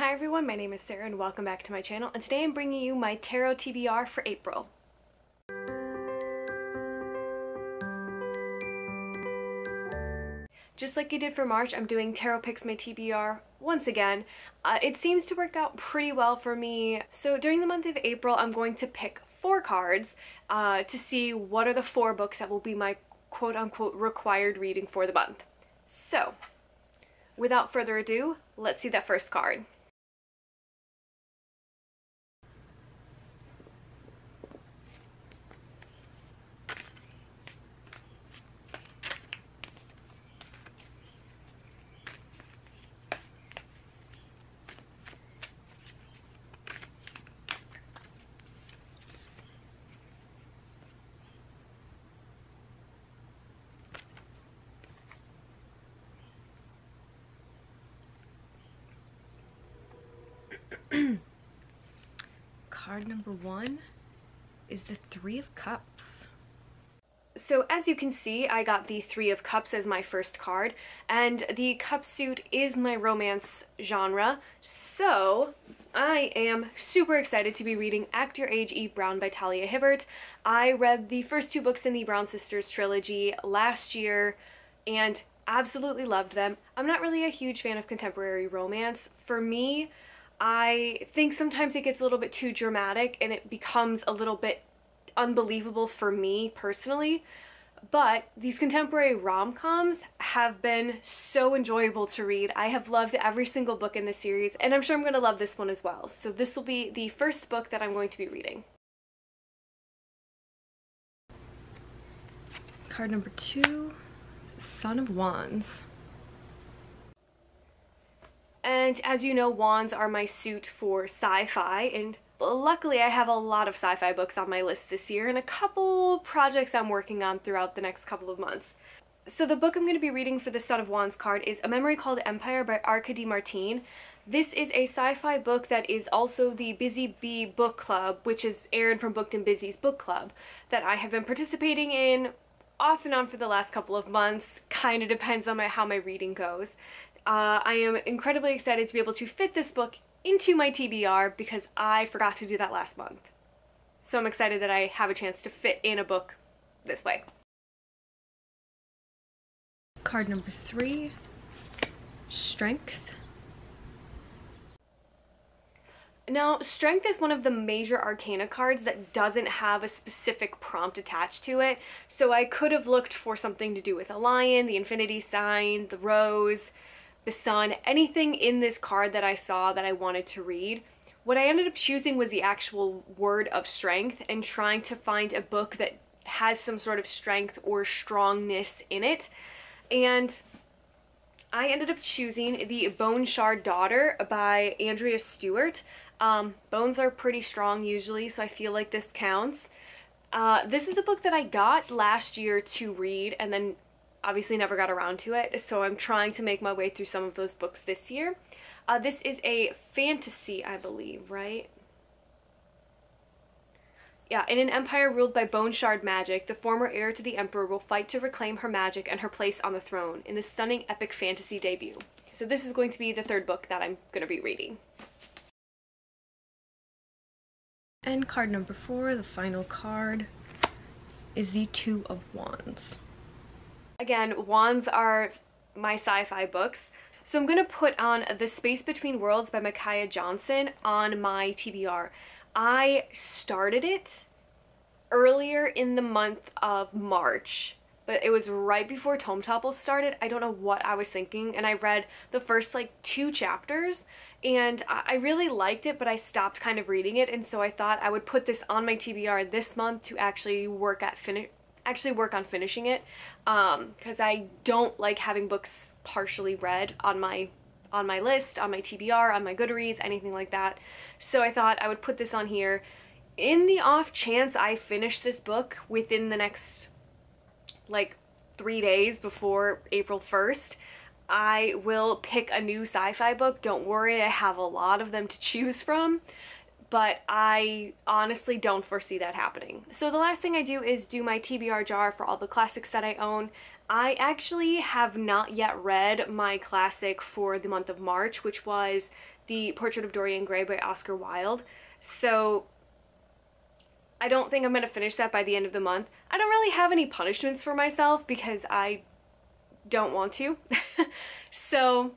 Hi everyone, my name is Sarah and welcome back to my channel, and today I'm bringing you my tarot TBR for April. Just like I did for March, I'm doing Tarot Picks my TBR once again. It seems to work out pretty well for me. So during the month of April, I'm going to pick 4 cards to see what are the 4 books that will be my quote-unquote required reading for the month. So, without further ado, let's see that first card. Card number 1 is the 3 of Cups. So as you can see, I got the 3 of Cups as my first card, and the cup suit is my romance genre, so I am super excited to be reading Act Your Age, Eve Brown by Talia Hibbert. I read the first 2 books in the Brown Sisters trilogy last year and absolutely loved them. I'm not really a huge fan of contemporary romance. For me, I think sometimes it gets a little bit too dramatic and it becomes a little bit unbelievable for me personally, but these contemporary rom-coms have been so enjoyable to read. I have loved every single book in the series, and I'm sure I'm going to love this one as well. So this will be the first book that I'm going to be reading. Card number 2, Son of Wands. And as you know, wands are my suit for sci-fi, and luckily I have a lot of sci-fi books on my list this year and a couple projects I'm working on throughout the next couple of months. So the book I'm going to be reading for the Son of Wands card is A Memory Called Empire by Arkady Martine. This is a sci-fi book that is also the Busy Bee book club, which is Aaron from Booked and Busy's book club, that I have been participating in off and on for the last couple of months. Kind of depends on how my reading goes. I am incredibly excited to be able to fit this book into my TBR because I forgot to do that last month. So I'm excited that I have a chance to fit in a book this way. Card number 3, Strength. Now, Strength is one of the major arcana cards that doesn't have a specific prompt attached to it, so I could have looked for something to do with a lion, the infinity sign, the rose, the sun, anything in this card that I saw that I wanted to read. What I ended up choosing was the actual word of strength and trying to find a book that has some sort of strength or strongness in it. And I ended up choosing The Bone Shard Daughter by Andrea Stewart. Bones are pretty strong usually, so I feel like this counts. This is a book that I got last year to read and then obviously never got around to it, so I'm trying to make my way through some of those books this year. This is a fantasy, I believe, right? Yeah, in an empire ruled by bone shard magic, the former heir to the emperor will fight to reclaim her magic and her place on the throne in the stunning epic fantasy debut. So this is going to be the 3rd book that I'm going to be reading. And card number 4, the final card, is the 2 of Wands. Again, wands are my sci-fi books, so I'm going to put on The Space Between Worlds by Micaiah on my TBR. I started it earlier in the month of March, but it was right before Tome Topple started. I don't know what I was thinking, and I read the first like 2 chapters, and I really liked it, but I stopped kind of reading it, and so I thought I would put this on my TBR this month to actually work on finishing it, because I don't like having books partially read on my list, on my TBR, on my Goodreads, anything like that. So I thought I would put this on here. In the off chance I finish this book within the next like 3 days before April 1st, I will pick a new sci-fi book. Don't worry, I have a lot of them to choose from, but I honestly don't foresee that happening. So the last thing I do is do my TBR jar for all the classics that I own. I actually have not yet read my classic for the month of March, which was The Portrait of Dorian Gray by Oscar Wilde. So I don't think I'm going to finish that by the end of the month. I don't really have any punishments for myself because I don't want to. So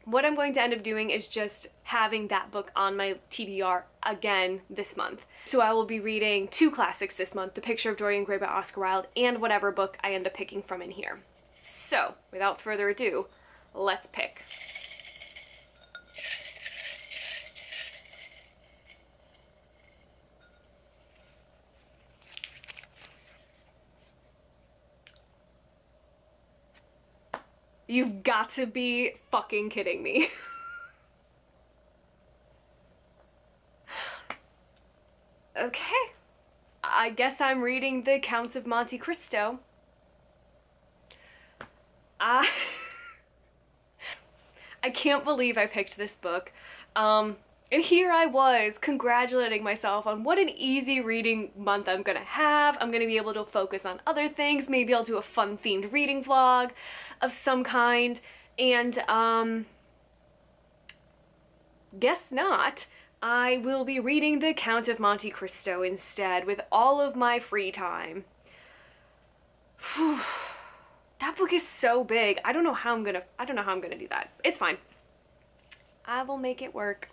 what I'm going to end up doing is just having that book on my TBR again this month. So I will be reading 2 classics this month, The Picture of Dorian Gray by Oscar Wilde and whatever book I end up picking from in here. So without further ado, let's pick. You've got to be fucking kidding me. Okay, I guess I'm reading the Count of Monte Cristo. I can't believe I picked this book. And here I was congratulating myself on what an easy reading month I'm gonna have. I'm gonna be able to focus on other things. Maybe I'll do a fun themed reading vlog of some kind. And guess not. I will be reading the Count of Monte Cristo instead with all of my free time. Whew. That book is so big. I don't know how I'm gonna do that. It's fine. I will make it work.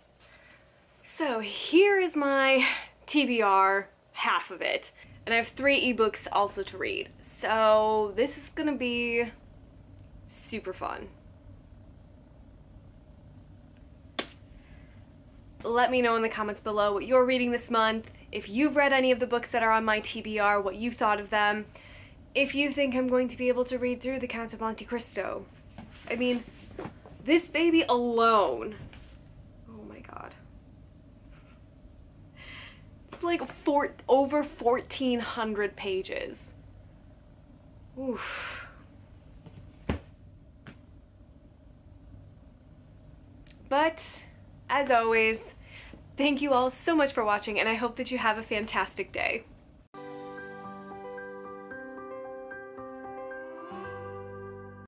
So here is my TBR, half of it. And I have 3 ebooks also to read. So this is gonna be super fun. Let me know in the comments below what you're reading this month, if you've read any of the books that are on my TBR, what you thought of them, if you think I'm going to be able to read through the Count of Monte Cristo. I mean, this baby alone, oh my god. It's like over 1,400 pages. Oof. But, as always, thank you all so much for watching, and I hope that you have a fantastic day.